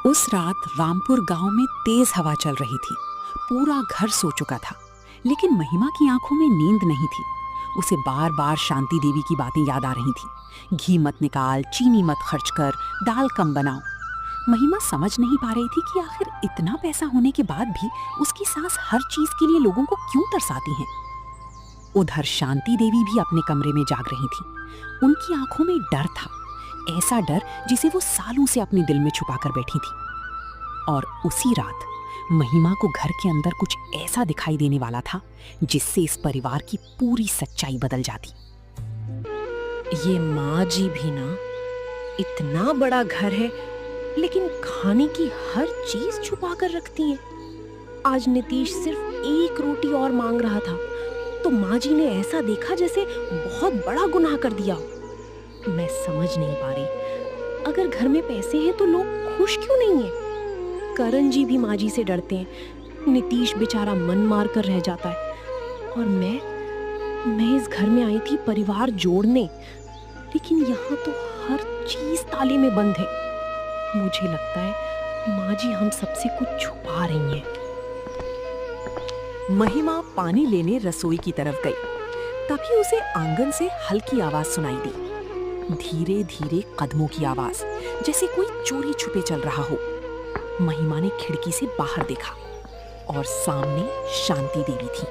उस रात रामपुर गांव में तेज हवा चल रही थी। पूरा घर सो चुका था, लेकिन महिमा की आंखों में नींद नहीं थी। उसे बार बार शांति देवी की बातें याद आ रही थी। घी मत निकाल, चीनी मत खर्च कर, दाल कम बनाओ। महिमा समझ नहीं पा रही थी कि आखिर इतना पैसा होने के बाद भी उसकी सास हर चीज के लिए लोगों को क्यों तरसाती हैं। उधर शांति देवी भी अपने कमरे में जाग रही थी। उनकी आंखों में डर था, ऐसा डर जिसे वो सालों से अपने दिल में छुपा कर बैठी थी। और उसी रात महिमा को घर के अंदर कुछ ऐसा दिखाई देने वाला था जिससे इस परिवार की पूरी सच्चाई बदल जाती। ये माँ जी भी ना, इतना बड़ा घर है लेकिन खाने की हर चीज छुपा कर रखती हैं। आज नीतीश सिर्फ एक रोटी और मांग रहा था तो माँ जी ने ऐसा देखा जैसे बहुत बड़ा गुनाह कर दिया। मैं समझ नहीं पा रही, अगर घर में पैसे हैं तो लोग खुश क्यों नहीं हैं? करण जी भी माँ जी से डरते हैं, नीतीश बेचारा मन मार कर रह जाता है। और मैं इस घर में आई थी परिवार जोड़ने, लेकिन यहाँ तो हर चीज ताले में बंद है। मुझे लगता है माँ जी हम सबसे कुछ छुपा रही हैं। महिमा पानी लेने रसोई की तरफ गई, तभी उसे आंगन से हल्की आवाज सुनाई दी। धीरे धीरे कदमों की आवाज, जैसे कोई चोरी छुपे चल रहा हो। महिमा ने खिड़की से बाहर देखा और सामने शांति देवी थी।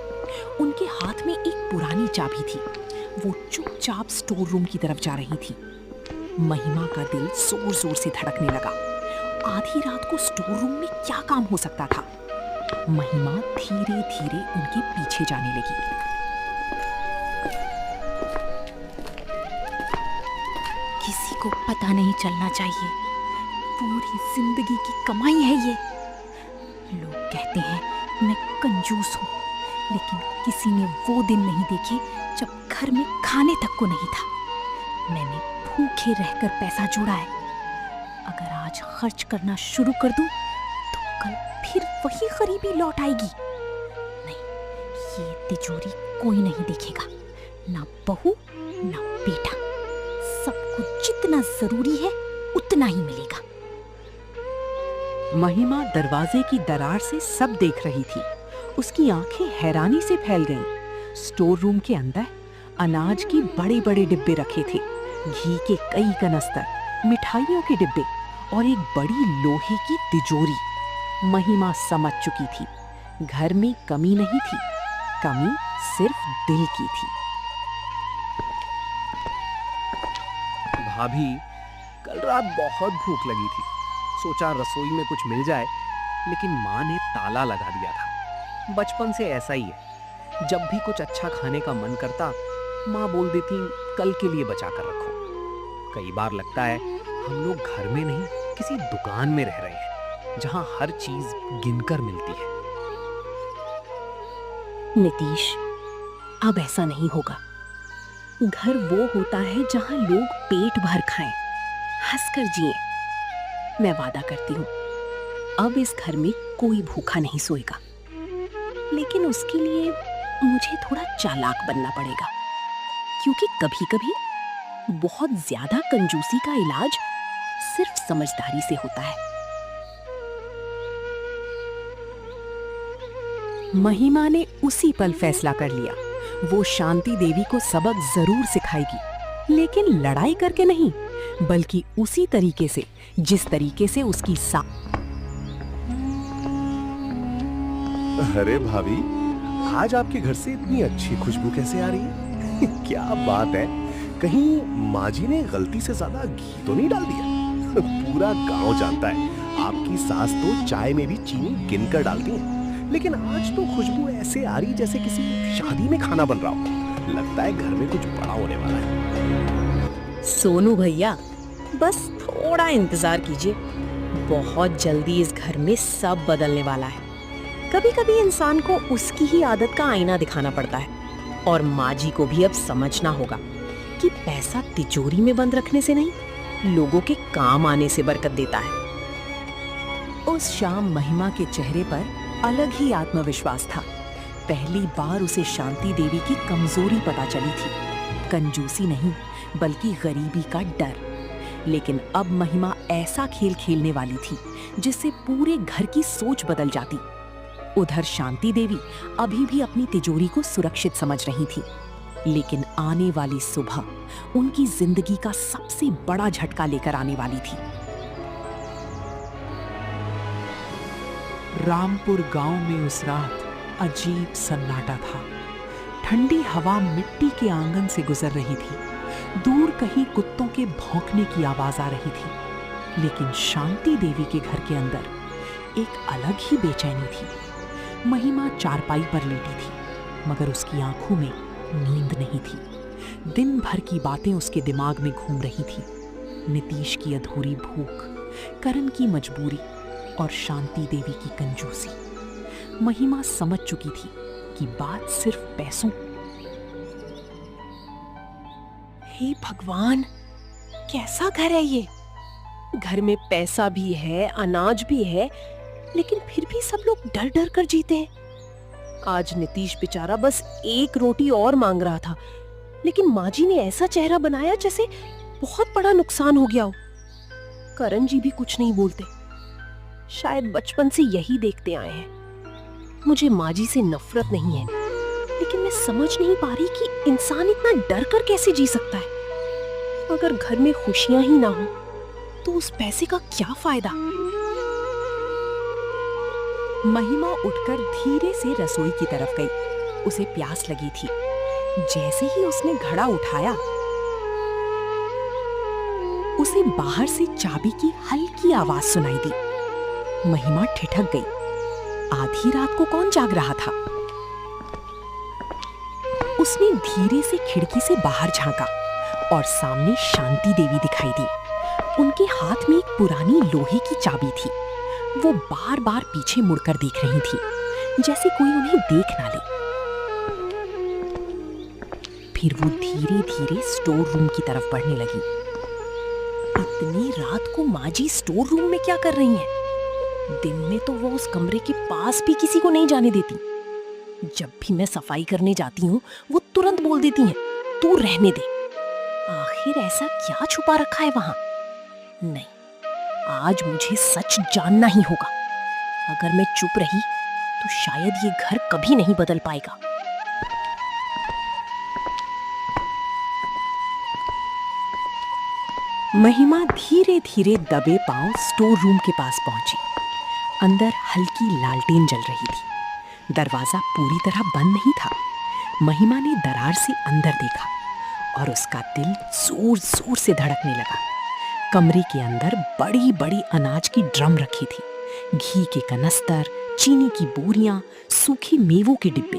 उनके हाथ में एक पुरानी चाबी थी। वो चुपचाप स्टोर रूम की तरफ जा रही थी। महिमा का दिल जोर जोर से धड़कने लगा। आधी रात को स्टोर रूम में क्या काम हो सकता था? महिमा धीरे धीरे उनके पीछे जाने लगी। किसी को पता नहीं चलना चाहिए, पूरी जिंदगी की कमाई है ये। लोग कहते हैं मैं कंजूस हूँ, लेकिन किसी ने वो दिन नहीं देखे जब घर में खाने तक को नहीं था। मैंने भूखे रहकर पैसा जोड़ा है। अगर आज खर्च करना शुरू कर दूं, तो कल फिर वही गरीबी लौट आएगी। नहीं, ये तिजोरी कोई नहीं देखेगा, ना बहू ना बेटा। सबको जितना जरूरी है उतना ही मिलेगा। महिमा दरवाजे की दरार से सब देख रही थी। उसकी आंखें हैरानी से फैल गईं। स्टोर रूम के अंदर अनाज के बड़े बड़े डिब्बे रखे थे, घी के कई कनस्तर, मिठाइयों के डिब्बे और एक बड़ी लोहे की तिजोरी। महिमा समझ चुकी थी, घर में कमी नहीं थी, कमी सिर्फ दिल की थी। भाभी, कल रात बहुत भूख लगी थी। सोचा रसोई में कुछ मिल जाए, लेकिन माँ ने ताला लगा दिया था। बचपन से ऐसा ही है, जब भी कुछ अच्छा खाने का मन करता, माँ बोल देती कल के लिए बचा कर रखो। कई बार लगता है हम लोग घर में नहीं, किसी दुकान में रह रहे हैं, जहाँ हर चीज गिनकर मिलती है। नीतीश, अब ऐसा नहीं होगा। घर वो होता है जहाँ लोग पेट भर खाएं, हंसकर जिएं। मैं वादा करती हूँ, अब इस घर में कोई भूखा नहीं सोएगा। लेकिन उसके लिए मुझे थोड़ा चालाक बनना पड़ेगा, क्योंकि कभी-कभी बहुत ज्यादा कंजूसी का इलाज सिर्फ समझदारी से होता है। महिमा ने उसी पल फैसला कर लिया। वो शांति देवी को सबक जरूर सिखाएगी, लेकिन लड़ाई करके नहीं, बल्कि उसी तरीके से जिस तरीके से उसकी अरे भाभी, आज आपके घर से इतनी अच्छी खुशबू कैसे आ रही है? क्या बात है, कहीं माँ जी ने गलती से ज्यादा घी तो नहीं डाल दिया? पूरा गांव जानता है आपकी सास तो चाय में भी चीनी गिनकर डालती है, लेकिन आज तो खुशबू ऐसे आ रही जैसे किसी शादी में खाना बन रहा हो। लगता है घर में कुछ बड़ा होने वाला है। सोनू भैया, बस थोड़ा इंतजार कीजिए, बहुत जल्दी इस घर में सब बदलने वाला है। कभी-कभी इंसान को उसकी ही आदत का आईना दिखाना पड़ता है, और माँ जी को भी अब समझना होगा कि पैसा तिजोरी में बंद रखने से नहीं, लोगों के काम आने से बरकत देता है। उस शाम महिमा के चेहरे पर अलग ही आत्मविश्वास था। पहली बार उसे शांति देवी की कमजोरी पता चली थी। कंजूसी नहीं, बल्कि गरीबी का डर। लेकिन अब महिमा ऐसा खेल खेलने वाली थी जिससे पूरे घर की सोच बदल जाती। उधर शांति देवी अभी भी अपनी तिजोरी को सुरक्षित समझ रही थी, लेकिन आने वाली सुबह उनकी जिंदगी का सबसे बड़ा झटका लेकर आने वाली थी। रामपुर गांव में उस रात अजीब सन्नाटा था। ठंडी हवा मिट्टी के आंगन से गुजर रही थी। दूर कहीं कुत्तों के भौंकने की आवाज आ रही थी, लेकिन शांति देवी के घर के अंदर एक अलग ही बेचैनी थी। महिमा चारपाई पर लेटी थी, मगर उसकी आंखों में नींद नहीं थी। दिन भर की बातें उसके दिमाग में घूम रही थी। नीतीश की अधूरी भूख, करण की मजबूरी और शांति देवी की कंजूसी। महिमा समझ चुकी थी कि बात सिर्फ पैसों। हे भगवान, कैसा घर है ये? घर में पैसा भी है, अनाज भी है, लेकिन फिर भी सब लोग डर डर कर जीते हैं। आज नीतीश बेचारा बस एक रोटी और मांग रहा था, लेकिन माँ जी ने ऐसा चेहरा बनाया जैसे बहुत बड़ा नुकसान हो गया हो। करण जी भी कुछ नहीं बोलते, शायद बचपन से यही देखते आए हैं। मुझे माँ जी से नफरत नहीं है, लेकिन मैं समझ नहीं पा रही कि इंसान इतना डर कर कैसे जी सकता है। अगर घर में खुशियां ही ना हो तो उस पैसे का क्या फायदा? महिमा उठकर धीरे से रसोई की तरफ गई। उसे प्यास लगी थी। जैसे ही उसने घड़ा उठाया, उसे बाहर से चाबी की हल्की आवाज सुनाई दी। महिमा ठिठक गई। आधी रात को कौन जाग रहा था? उसने धीरे से खिड़की से बाहर झांका और सामने शांति देवी दिखाई दी। उनके हाथ में एक पुरानी लोहे की चाबी थी। वो बार बार पीछे मुड़कर देख रही थी, जैसे कोई उन्हें देख ना ले। फिर वो धीरे धीरे स्टोर रूम की तरफ बढ़ने लगी। इतनी रात को माँ जी स्टोर रूम में क्या कर रही हैं? दिन में तो वो उस कमरे के पास भी किसी को नहीं जाने देती। जब भी मैं सफाई करने जाती हूँ, वो तुरंत बोल देती हैं, तू रहने दे। आखिर ऐसा क्या छुपा रखा है वहां? नहीं, आज मुझे सच जानना ही होगा। अगर मैं चुप रही तो शायद ये घर कभी नहीं बदल पाएगा। महिमा धीरे धीरे दबे पांव स्टोर रूम के पास पहुंची। अंदर हल्की लालटेन जल रही थी। दरवाजा पूरी तरह बंद नहीं था। महिमा ने दरार से अंदर देखा और उसका दिल जोर जोर से धड़कने लगा। कमरे के अंदर बड़ी बड़ी अनाज की ड्रम रखी थी, घी के कनस्तर, चीनी की बोरियां, सूखे मेवों के डिब्बे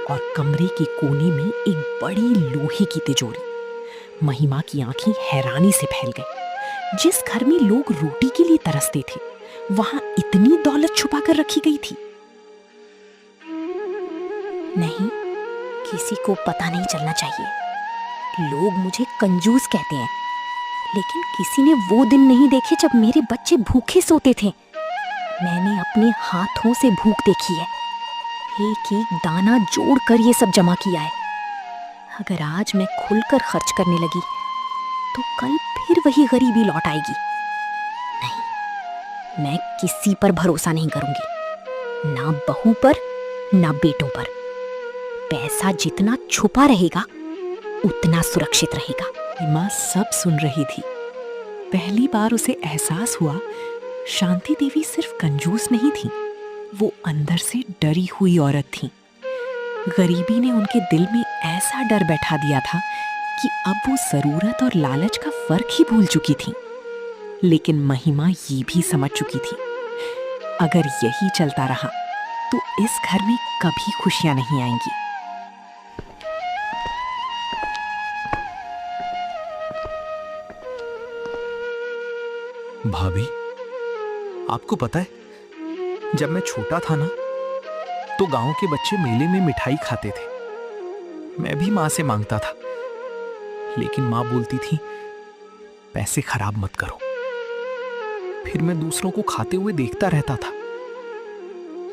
और कमरे के कोने में एक बड़ी लोहे की तिजोरी। महिमा की आंखें हैरानी से फैल गई। जिस घर में लोग रोटी के लिए तरसते थे, वहां इतनी दौलत छुपा कर रखी गई थी। नहीं, किसी को पता नहीं चलना चाहिए। लोग मुझे कंजूस कहते हैं, लेकिन किसी ने वो दिन नहीं देखे जब मेरे बच्चे भूखे सोते थे। मैंने अपने हाथों से भूख देखी है। एक एक दाना जोड़कर ये सब जमा किया है। अगर आज मैं खुलकर खर्च करने लगी तो कल फिर वही गरीबी लौट आएगी। नहीं, मैं किसी पर भरोसा नहीं करूंगी, ना बहू पर ना बेटों पर। पैसा जितना छुपा रहेगा उतना सुरक्षित रहेगा। महिमा सब सुन रही थी। पहली बार उसे एहसास हुआ, शांति देवी सिर्फ कंजूस नहीं थी, वो अंदर से डरी हुई औरत थी। गरीबी ने उनके दिल में ऐसा डर बैठा दिया था कि अब वो जरूरत और लालच का फर्क ही भूल चुकी थी। लेकिन महिमा ये भी समझ चुकी थी, अगर यही चलता रहा तो इस घर में कभी खुशियां नहीं आएंगी। भाभी, आपको पता है, जब मैं छोटा था ना, तो गांव के बच्चे मेले में मिठाई खाते थे। मैं भी मां से मांगता था, लेकिन मां बोलती थी पैसे खराब मत करो। फिर मैं दूसरों को खाते हुए देखता रहता था।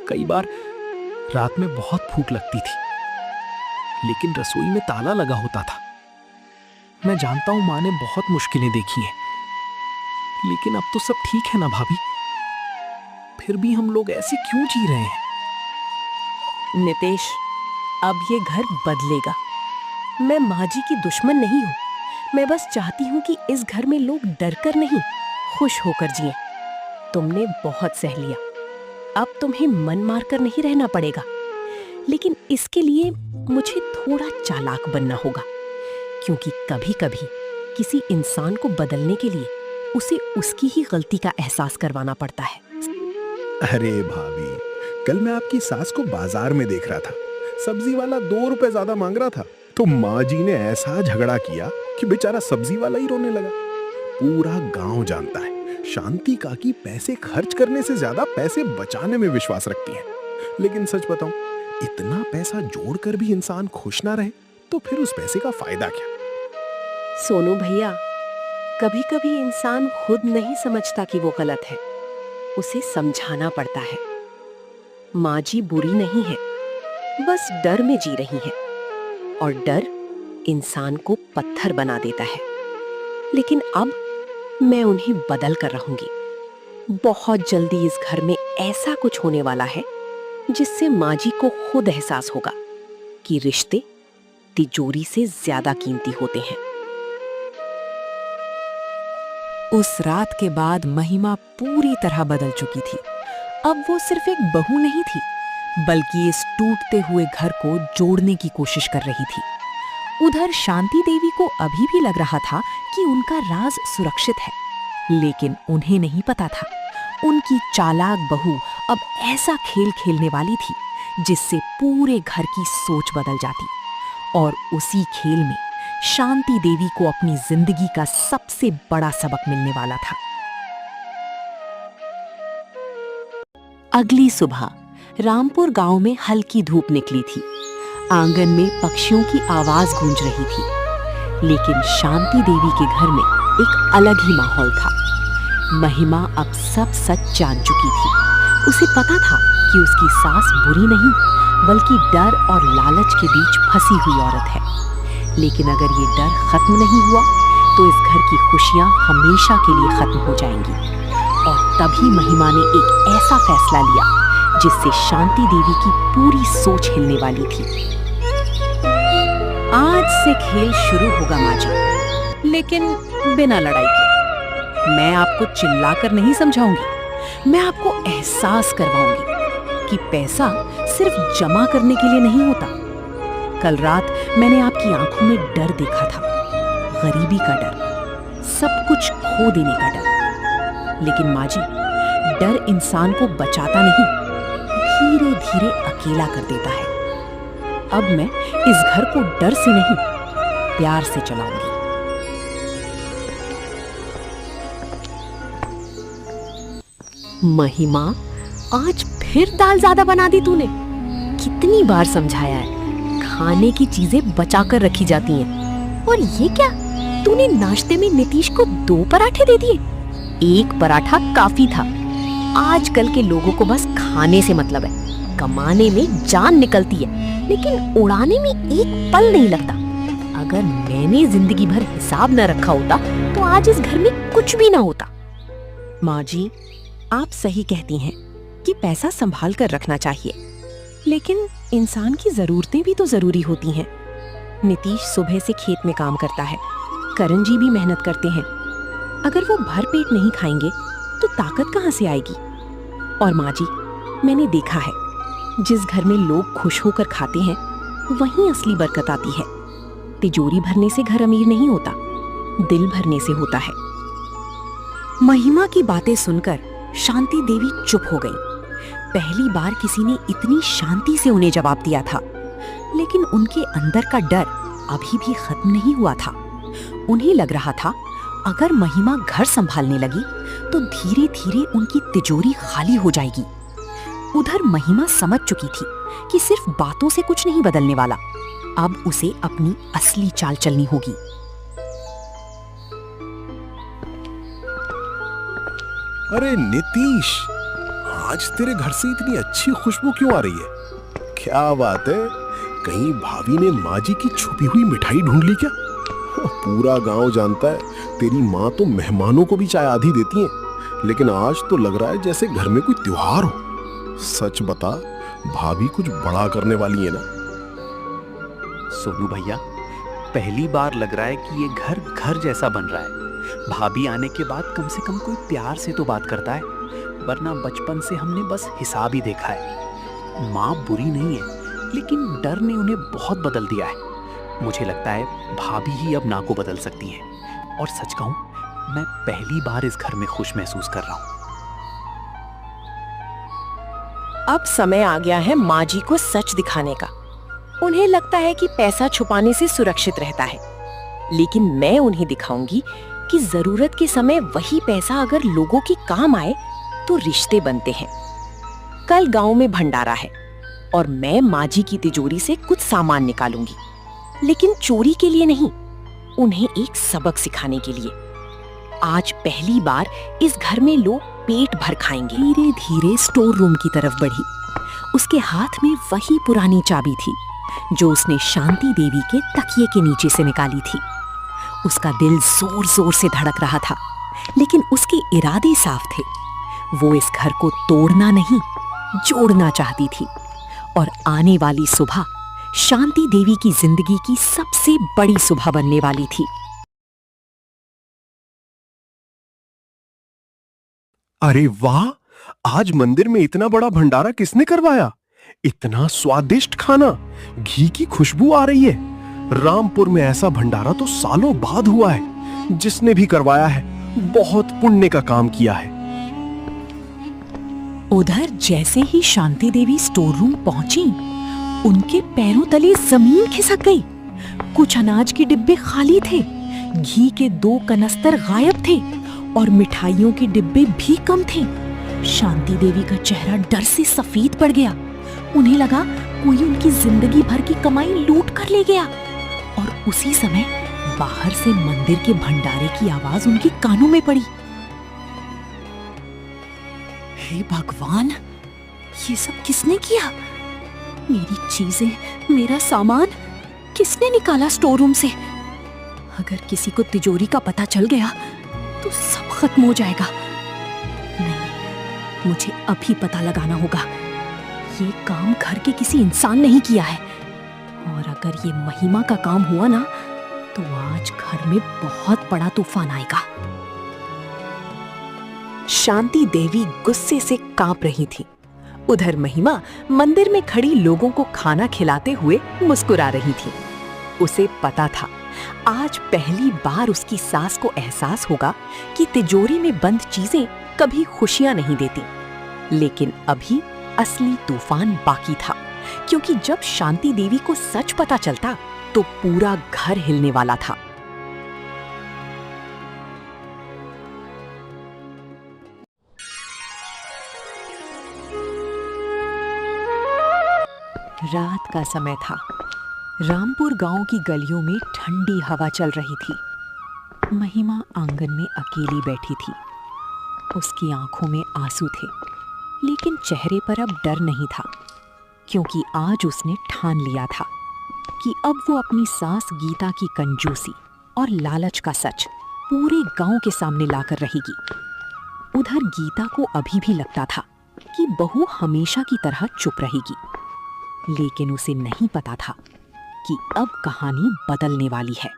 कई बार रात में बहुत भूख लगती थी, लेकिन रसोई में ताला लगा होता था। मैं जानता हूं मां ने बहुत मुश्किलें देखी हैं, लेकिन अब तो सब ठीक है ना भाभी? फिर भी हम लोग ऐसे क्यों जी रहे हैं? नितेश, अब ये घर बदलेगा। मैं माँ जी की दुश्मन नहीं हूँ। मैं बस चाहती हूँ कि इस घर में लोग डर कर नहीं, खुश होकर जिएं। तुमने बहुत सह लिया, अब तुम्हें मन मार कर नहीं रहना पड़ेगा। लेकिन इसके लिए मुझे थोड़ा चालाक बनना होगा, क्योंकि कभी-कभी किसी इंसान को बदलने के लिए उसे उसकी ही गलती का एहसास करवाना पड़ता है। अरे भाभी, कल मैं आपकी सास को बाजार में देख रहा था। सब्जी वाला 2 रुपए ज्यादा मांग रहा था, तो माँ जी ने ऐसा झगड़ा किया कि बेचारा सब्जी वाला ही रोने लगा। पूरा गांव जानता है शांति काकी पैसे खर्च करने से ज्यादा पैसे बचाने में विश्वास रखती हैं। लेकिन सच बताऊं, इतना पैसा जोड़कर भी इंसान खुश ना रहे तो फिर उस पैसे का फायदा क्या? सोनू भैया, कभी-कभी इंसान खुद नहीं समझता कि वो गलत है, उसे समझाना पड़ता है। माँ जी बुरी नहीं है, बस डर में जी रही हैं, और डर इंसान को पत्थर बना देता है। लेकिन अब मैं उन्हें बदल कर रहूंगी। बहुत जल्दी इस घर में ऐसा कुछ होने वाला है जिससे माँ जी को खुद एहसास होगा कि रिश्ते तिजोरी से ज्यादा कीमती होते हैं। उस रात के बाद महिमा पूरी तरह बदल चुकी थी। अब वो सिर्फ एक बहू नहीं थी, बल्कि इस टूटते हुए घर को जोड़ने की कोशिश कर रही थी। उधर शांति देवी को अभी भी लग रहा था कि उनका राज सुरक्षित है, लेकिन उन्हें नहीं पता था उनकी चालाक बहू अब ऐसा खेल खेलने वाली थी जिससे पूरे घर की सोच बदल जाती, और उसी खेल में शांति देवी को अपनी जिंदगी का सबसे बड़ा सबक मिलने वाला था। अगली सुबह रामपुर गांव में हल्की धूप निकली थी। आंगन में पक्षियों की आवाज गूंज रही थी, लेकिन शांति देवी के घर में एक अलग ही माहौल था। महिमा अब सब सच जान चुकी थी। उसे पता था कि उसकी सास बुरी नहीं, बल्कि डर और लालच के बीच फंसी हुई औरत है। लेकिन अगर ये डर खत्म नहीं हुआ तो इस घर की खुशियां हमेशा के लिए खत्म हो जाएंगी। और तभी महिमा ने एक ऐसा फैसला लिया जिससे शांति देवी की पूरी सोच हिलने वाली थी। आज से खेल शुरू होगा माँ जी, लेकिन बिना लड़ाई के। मैं आपको चिल्लाकर नहीं समझाऊंगी, मैं आपको एहसास करवाऊंगी कि पैसा सिर्फ जमा करने के लिए नहीं होता। कल रात मैंने आपकी आंखों में डर देखा था, गरीबी का डर, सब कुछ खो देने का डर। लेकिन माँ जी, डर इंसान को बचाता नहीं, धीरे धीरे अकेला कर देता है। अब मैं इस घर को डर से नहीं, प्यार से चलाऊंगी। महिमा, आज फिर दाल ज्यादा बना दी तूने। कितनी बार समझाया है, खाने की चीजें बचा कर रखी जाती हैं। और ये क्या, तूने नाश्ते में नीतीश को 2 पराठे दे दिए। 1 पराठा काफी था। आजकल के लोगों को बस खाने से मतलब है, कमाने में जान निकलती है, लेकिन उड़ाने में एक पल नहीं लगता। अगर मैंने जिंदगी भर हिसाब न रखा होता तो आज इस घर में कुछ भी ना होता। माँ जी, आप सही कहती हैं कि पैसा संभाल कर रखना चाहिए, लेकिन इंसान की जरूरतें भी तो जरूरी होती हैं। नीतीश सुबह से खेत में काम करता है, करण जी भी मेहनत करते हैं। अगर वो भर पेट नहीं खाएंगे तो ताकत कहाँ से आएगी? और माँ जी, मैंने देखा है, जिस घर में लोग खुश होकर खाते हैं वहीं असली बरकत आती है। तिजोरी भरने से घर अमीर नहीं होता, दिल भरने से होता है। महिमा की बातें सुनकर शांति देवी चुप हो गई। पहली बार किसी ने इतनी शांति से उन्हें जवाब दिया था, लेकिन उनके अंदर का डर अभी भी खत्म नहीं हुआ था। उन्हें लग रहा था अगर महिमा घर संभालने लगी तो धीरे धीरे उनकी तिजोरी खाली हो जाएगी। उधर महिमा समझ चुकी थी कि सिर्फ बातों से कुछ नहीं बदलने वाला, अब उसे अपनी असली चाल चलनी होगी। अरे नीतीश, आज तेरे घर से इतनी अच्छी खुशबू क्यों आ रही है? क्या बात है, कहीं भाभी ने माँ जी की छुपी हुई मिठाई ढूंढ ली क्या? पूरा गांव जानता है तेरी माँ तो मेहमानों को भी चाय आधी देती है, लेकिन आज तो लग रहा है जैसे घर में कोई त्योहार हो। सच बता, भाभी कुछ बड़ा करने वाली है ना? सोनू भैया, पहली बार लग रहा है कि ये घर घर जैसा बन रहा है। भाभी आने के बाद कम से कम कोई प्यार से तो बात करता है, वरना बचपन से हमने बस हिसाब ही देखा है। माँ बुरी नहीं है, लेकिन डर ने उन्हें बहुत बदल दिया है। मुझे लगता है भाभी ही अब ना को बदल सकती हैं। और सच कहूं, मैं पहली बार इस घर में खुश महसूस कर रहा हूं। अब समय आ गया है माँ जी को सच दिखाने का। उन्हें लगता है कि पैसा छुपाने से सुरक्षित रहता है, लेकिन मैं उन्हें दिखाऊंगी कि जरूरत के समय वही पैसा अगर लोगों की काम आए तो रिश्ते बनते हैं। कल गांव में भंडारा है और मैं माँ जी की तिजोरी से कुछ सामान निकालूंगी, लेकिन चोरी के लिए नहीं, उन्हें एक सबक सिखाने के लिए। आज पहली बार इस घर में लोग पेट भर खाएंगे। धीरे धीरे स्टोर रूम की तरफ बढ़ी। उसके हाथ में वही पुरानी चाबी थी जो उसने शांति देवी के तकिए के नीचे से निकाली थी। उसका दिल जोर जोर से धड़क रहा था, लेकिन उसके इरादे साफ थे। वो इस घर को तोड़ना नहीं, जोड़ना चाहती थी। और आने वाली सुबह शांति देवी की जिंदगी की सबसे बड़ी सुबह बनने वाली थी। अरे वाह, आज मंदिर में इतना बड़ा भंडारा किसने करवाया? इतना स्वादिष्ट खाना, घी की खुशबू आ रही है। रामपुर में ऐसा भंडारा तो सालों बाद हुआ है। जिसने भी करवाया है बहुत पुण्य का काम किया है। उधर जैसे ही शांति देवी स्टोर रूम पहुंची, उनके पैरों तले जमीन खिसक गई। कुछ अनाज के डिब्बे खाली थे, घी के 2 कनस्तर गायब थे और मिठाइयों के डिब्बे भी कम थे। शांति देवी का चेहरा डर से सफेद पड़ गया। उन्हें लगा कोई उनकी जिंदगी भर की कमाई लूट कर ले गया। और उसी समय बाहर से मंदिर के भंडारे की आवाज उनके कानों में पड़ी। हे भगवान, ये सब किसने किया? मेरी चीजें, मेरा सामान किसने निकाला स्टोर रूम से? अगर किसी को तिजोरी का पता चल गया तो सब खत्म हो जाएगा। नहीं, मुझे अभी पता लगाना होगा। ये काम घर के किसी इंसान ने ही किया है, और अगर ये महिमा का काम हुआ ना, तो आज घर में बहुत बड़ा तूफान आएगा। शांति देवी गुस्से से कांप रही थी। उधर महिमा मंदिर में खड़ी लोगों को खाना खिलाते हुए मुस्कुरा रही थी। उसे पता था आज पहली बार उसकी सास को एहसास होगा कि तिजोरी में बंद चीजें कभी खुशियां नहीं देती। लेकिन अभी असली तूफान बाकी था, क्योंकि जब शांति देवी को सच पता चलता तो पूरा घर हिलने वाला था। रात का समय था। रामपुर गांव की गलियों में ठंडी हवा चल रही थी। महिमा आंगन में अकेली बैठी थी। उसकी आंखों में आंसू थे, लेकिन चेहरे पर अब डर नहीं था, क्योंकि आज उसने ठान लिया था कि अब वो अपनी सास गीता की कंजूसी और लालच का सच पूरे गांव के सामने लाकर रहेगी। उधर गीता को अभी भी लगता था कि बहू हमेशा की तरह चुप रहेगी, लेकिन उसे नहीं पता था कि अब कहानी बदलने वाली है।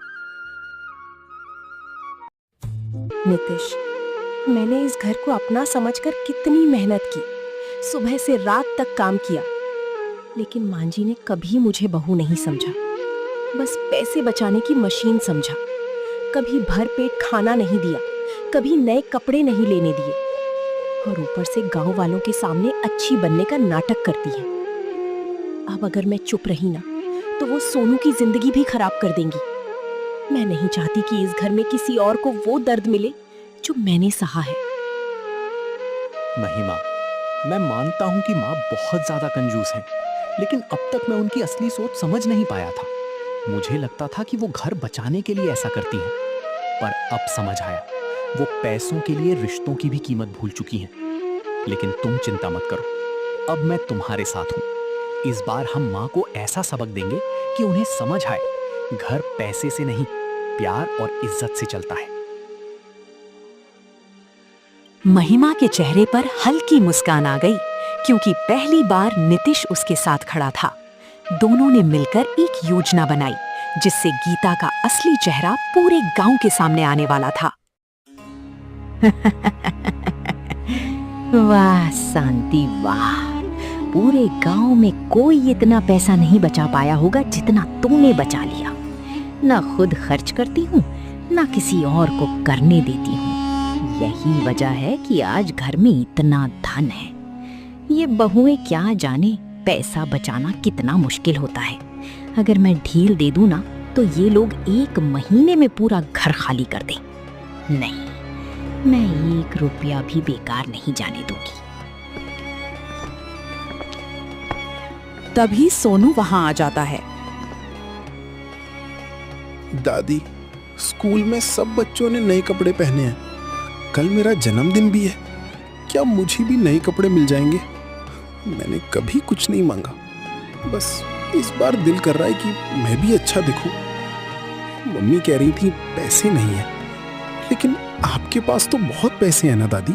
नितिश, मैंने इस घर को अपना समझकर कितनी मेहनत की, सुबह से रात तक काम किया, लेकिन मां जी ने कभी मुझे बहू नहीं समझा, बस पैसे बचाने की मशीन समझा। कभी भर पेट खाना नहीं दिया, कभी नए कपड़े नहीं लेने दिए, और ऊपर से गांव वालों के सामने अच्छी बनने का नाटक करती है। अब अगर मैं चुप रही ना, तो वो सोनू की जिंदगी भी खराब कर देंगी। मैं नहीं चाहती कि इस घर में किसी और को वो दर्द मिले जो मैंने सहा है। महिमा, मैं मानता हूं कि माँ बहुत ज्यादा कंजूस है, लेकिन अब तक मैं उनकी असली सोच समझ नहीं पाया था। मुझे लगता था कि वो घर बचाने के लिए ऐसा करती हैं, पर अब समझ आया, वो पैसों के लिए रिश्तों की भी कीमत भूल चुकी हैं। लेकिन तुम चिंता मत करो, अब मैं तुम्हारे साथ हूं। इस बार हम माँ को ऐसा सबक देंगे कि उन्हें समझ आए, घर पैसे से नहीं प्यार और इज्जत से चलता है। महिमा के चेहरे पर हल्की मुस्कान आ गई क्योंकि पहली बार नीतीश उसके साथ खड़ा था। दोनों ने मिलकर एक योजना बनाई जिससे गीता का असली चेहरा पूरे गांव के सामने आने वाला था। वाह शांति वाह, पूरे गांव में कोई इतना पैसा नहीं बचा पाया होगा जितना तूने बचा लिया। ना खुद खर्च करती हूँ ना किसी और को करने देती हूँ। यही वजह है कि आज घर में इतना धन है। ये बहुएं क्या जाने पैसा बचाना कितना मुश्किल होता है। अगर मैं ढील दे दूं ना तो ये लोग 1 महीने में पूरा घर खाली कर दें। नहीं, मैं 1 रुपया भी बेकार नहीं जाने दूंगी। तभी सोनू वहां आ जाता है। दादी, स्कूल में सब बच्चों ने नए कपड़े पहने हैं। कल मेरा जन्मदिन भी है, क्या मुझे भी नए कपड़े मिल जाएंगे? मैंने कभी कुछ नहीं मांगा, बस इस बार दिल कर रहा है कि मैं भी अच्छा दिखूं। मम्मी कह रही थी पैसे नहीं है, लेकिन आपके पास तो बहुत पैसे हैं ना दादी।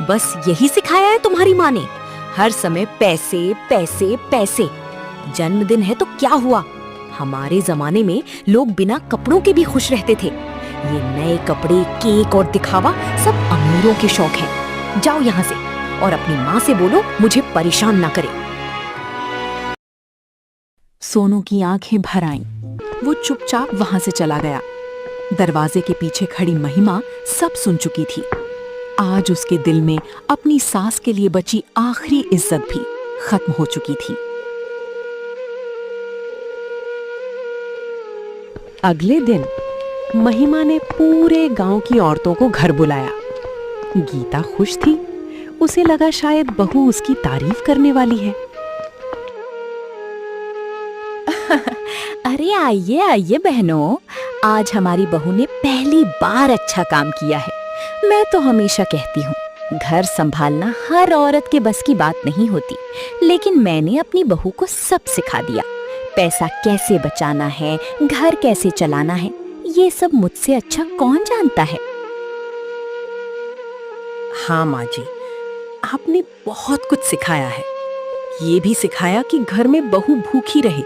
बस यही सिखाया है तुम्हारी माँ ने, हर समय पैसे पैसे पैसे। जन्मदिन है तो क्या हुआ, हमारे जमाने में लोग बिना कपड़ों के भी खुश रहते थे। ये नए कपड़े, केक और दिखावा सब अमीरों के शौक है। जाओ यहाँ से और अपनी माँ से बोलो मुझे परेशान ना करे। सोनू की आंखें भर आईं। वो चुपचाप वहां से चला गया। दरवाजे के पीछे खड़ी महिमा सब सुन चुकी थी। आज उसके दिल में अपनी सास के लिए बची आखिरी इज्जत भी खत्म हो चुकी थी। अगले दिन महिमा ने पूरे गांव की औरतों को घर बुलाया। गीता खुश थी, उसे लगा शायद बहू उसकी तारीफ करने वाली है। अरे आइए आइए बहनों, आज हमारी बहू ने पहली बार अच्छा काम किया है। मैं तो हमेशा कहती हूँ घर संभालना हर औरत के बस की बात नहीं होती, लेकिन मैंने अपनी बहू को सब सिखा दिया। पैसा कैसे बचाना है, घर कैसे चलाना है, ये सब मुझसे अच्छा कौन जानता है। हाँ माँ जी, आपने बहुत कुछ सिखाया है। ये भी सिखाया कि घर में बहू भूखी रहे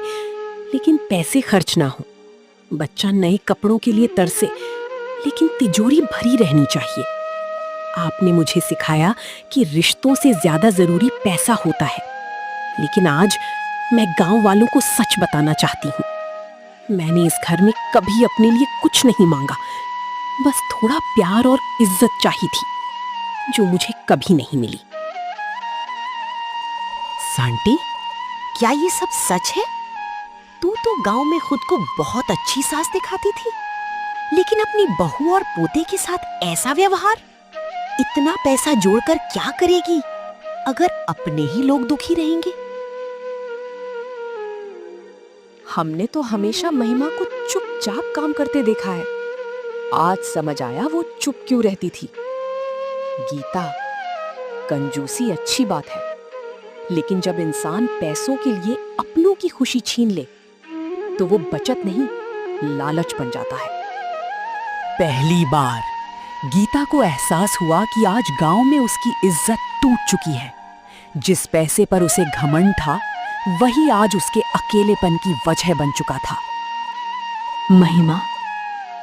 लेकिन पैसे खर्च ना हो, बच्चा नए कपड़ों के लिए तरसे लेकिन तिजोरी भरी रहनी चाहिए। आपने मुझे सिखाया कि रिश्तों से ज्यादा जरूरी पैसा होता है। लेकिन आज मैं गांव वालों को सच बताना चाहती हूँ। मैंने इस घर में कभी अपने लिए कुछ नहीं मांगा, बस थोड़ा प्यार और इज्जत चाहिए थी जो मुझे कभी नहीं मिली। सांटी, क्या ये सब सच है? तू तो गांव में खुद को बहुत अच्छी सास दिखाती थी, लेकिन अपनी बहू और पोते के साथ ऐसा व्यवहार? इतना पैसा जोड़कर क्या करेगी अगर अपने ही लोग दुखी रहेंगे? हमने तो हमेशा महिमा को चुपचाप काम करते देखा है। आज समझ आया वो चुप क्यों रहती थी। गीता, कंजूसी अच्छी बात है, लेकिन जब इंसान पैसों के लिए अपनों की खुशी छीन ले तो वो बचत नहीं, लालच बन जाता है। पहली बार गीता को एहसास हुआ कि आज गांव में उसकी इज्जत टूट चुकी है। जिस पैसे पर उसे घमंड था, वही आज उसके अकेलेपन की वजह बन चुका था। महिमा,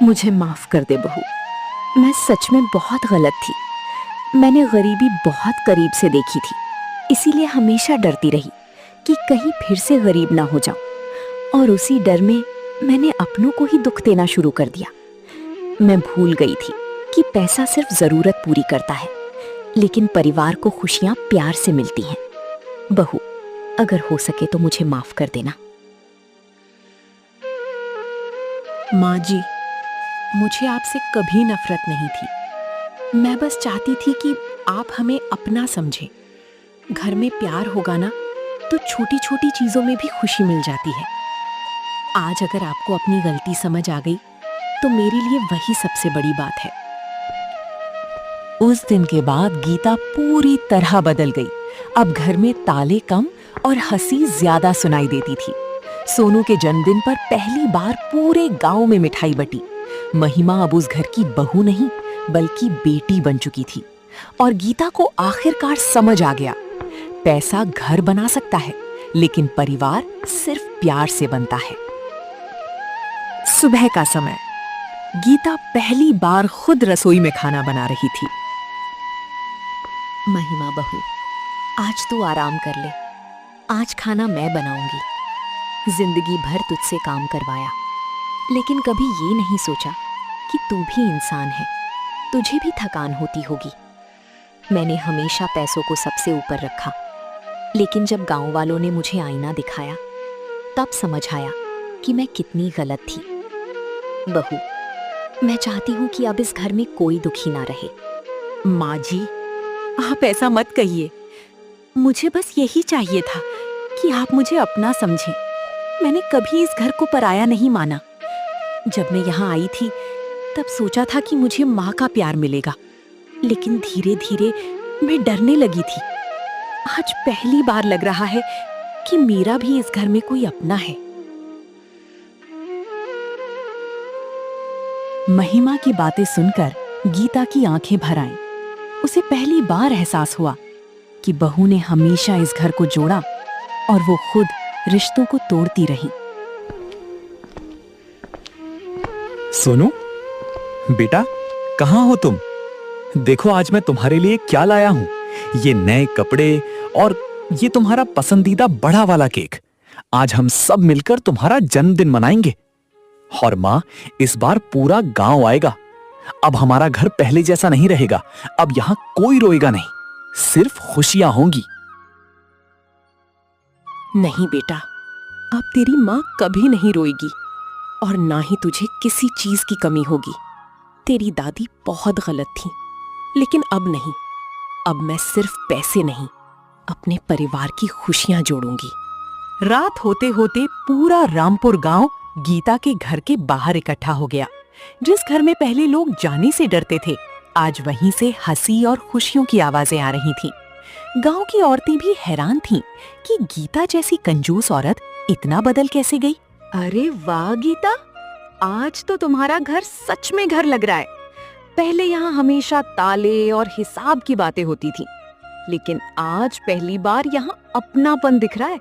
मुझे माफ कर दे बहू। मैं सच में बहुत गलत थी। मैंने गरीबी बहुत करीब से देखी थी, इसीलिए हमेशा डरती रही कि कहीं फिर से गरीब ना हो जाऊं। और उसी डर में मैंने अपनों को ही दुख देना शुरू कर दिया। मैं भूल गई थी कि पैसा सिर्फ जरूरत पूरी करता है, लेकिन परिवार को खुशियां प्यार से मिलती हैं। बहू, अगर हो सके तो मुझे माफ कर देना। माँ जी, मुझे आपसे कभी नफरत नहीं थी। मैं बस चाहती थी कि आप हमें अपना समझें। घर में प्यार होगा ना तो छोटी छोटी चीजों में भी खुशी मिल जाती है। आज अगर आपको अपनी गलती समझ आ गई तो मेरे लिए वही सबसे बड़ी बात है। उस दिन के बाद गीता पूरी तरह बदल गई। अब घर में ताले कम और हंसी ज्यादा सुनाई देती थी। सोनू के जन्मदिन पर पहली बार पूरे गांव में मिठाई बटी। महिमा अब उस घर की बहू नहीं बल्कि बेटी बन चुकी थी और गीता को आखिरकार समझ आ गया, पैसा घर बना सकता है लेकिन परिवार सिर्फ प्यार से बनता है। सुबह का समय, गीता पहली बार खुद रसोई में खाना बना रही थी। महिमा बहू, आज तू आराम कर ले। आज खाना मैं बनाऊंगी। जिंदगी भर तुझसे काम करवाया, लेकिन कभी ये नहीं सोचा कि तू भी इंसान है, तुझे भी थकान होती होगी। मैंने हमेशा पैसों को सबसे ऊपर रखा, लेकिन जब गांव वालों ने मुझे आईना दिखाया तब समझ आया कि मैं कितनी गलत थी। बहू, मैं चाहती हूँ कि अब इस घर में कोई दुखी ना रहे। माँ जी, आप ऐसा मत कहिए। मुझे बस यही चाहिए था कि आप मुझे अपना समझें। मैंने कभी इस घर को पराया नहीं माना। जब मैं यहाँ आई थी तब सोचा था कि मुझे माँ का प्यार मिलेगा, लेकिन धीरे धीरे मैं डरने लगी थी। आज पहली बार लग रहा है कि मेरा भी इस घर में कोई अपना है। महिमा की बातें सुनकर गीता की आंखें भर आईं। उसे पहली बार एहसास हुआ कि बहू ने हमेशा इस घर को जोड़ा और वो खुद रिश्तों को तोड़ती रही। सोनू, बेटा, कहाँ हो तुम? देखो आज मैं तुम्हारे लिए क्या लाया हूँ। ये नए कपड़े और ये तुम्हारा पसंदीदा बड़ा वाला केक। आज हम सब मिलकर तुम्हारा जन्मदिन मनाएंगे। और माँ, इस बार पूरा गांव आएगा। अब हमारा घर पहले जैसा नहीं रहेगा। अब यहाँ कोई रोएगा नहीं, सिर्फ खुशियां होंगी। नहीं बेटा, अब तेरी माँ कभी नहीं रोएगी और ना ही तुझे किसी चीज की कमी होगी। तेरी दादी बहुत गलत थी, लेकिन अब नहीं। अब मैं सिर्फ पैसे नहीं, अपने परिवार की खुशियां जोड़ूंगी। रात होते होते पूरा रामपुर गांव गीता के घर के बाहर इकट्ठा हो गया। जिस घर में पहले लोग जाने से डरते थे, आज वहीं से हंसी और खुशियों की आवाजें आ रही थीं। गांव की औरतें भी हैरान थीं कि गीता जैसी कंजूस औरत इतना बदल कैसे गई। अरे वाह गीता, आज तो तुम्हारा घर सच में घर लग रहा है। पहले यहाँ हमेशा ताले और हिसाब की बातें होती थी, लेकिन आज पहली बार यहाँ अपनापन दिख रहा है।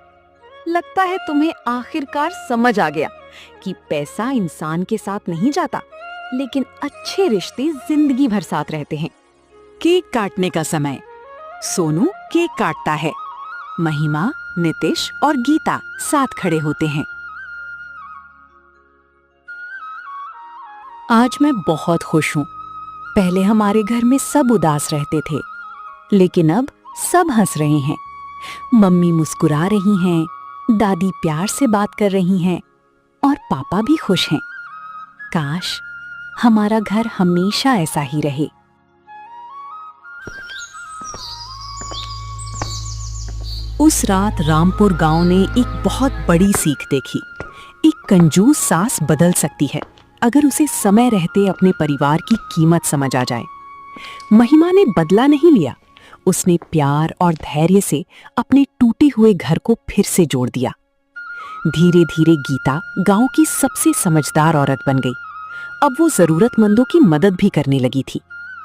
लगता है तुम्हें आखिरकार समझ आ गया कि पैसा इंसान के साथ नहीं जाता, लेकिन अच्छे रिश्ते जिंदगी भर साथ रहते हैं। केक काटने का समय। सोनू केक काटता है। महिमा, नितिश और गीता साथ खड़े होते हैं। आज मैं बहुत खुश हूँ। पहले हमारे घर में सब उदास रहते थे, लेकिन अब सब हंस रहे हैं। मम्मी मुस्कुरा रही हैं, दादी प्यार से बात कर रही हैं और पापा भी खुश हैं। काश हमारा घर हमेशा ऐसा ही रहे। उस रात रामपुर गांव ने एक बहुत बड़ी सीख देखी। एक कंजूस सास बदल सकती है अगर उसे समय रहते अपने परिवार की कीमत समझ आ जाए। महिमा ने बदला नहीं लिया। उसने प्यार और धैर्य से अपने टूटे हुए घर को फिर से जोड़ दिया। धीरे धीरे गीता गांव की सबसे समझदार औरत बन गई। अब वो जरूरतमंदों की मदद भी करने लगी थी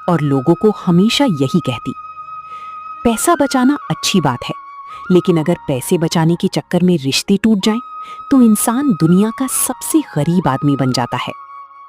और लोगों को हमेशा यही कहती, पैसा बचाना अच्छी बात है, लेकिन अगर पैसे बचाने के चक्कर में रिश्ते टूट जाएं, तो इंसान दुनिया का सबसे गरीब आदमी बन जाता है।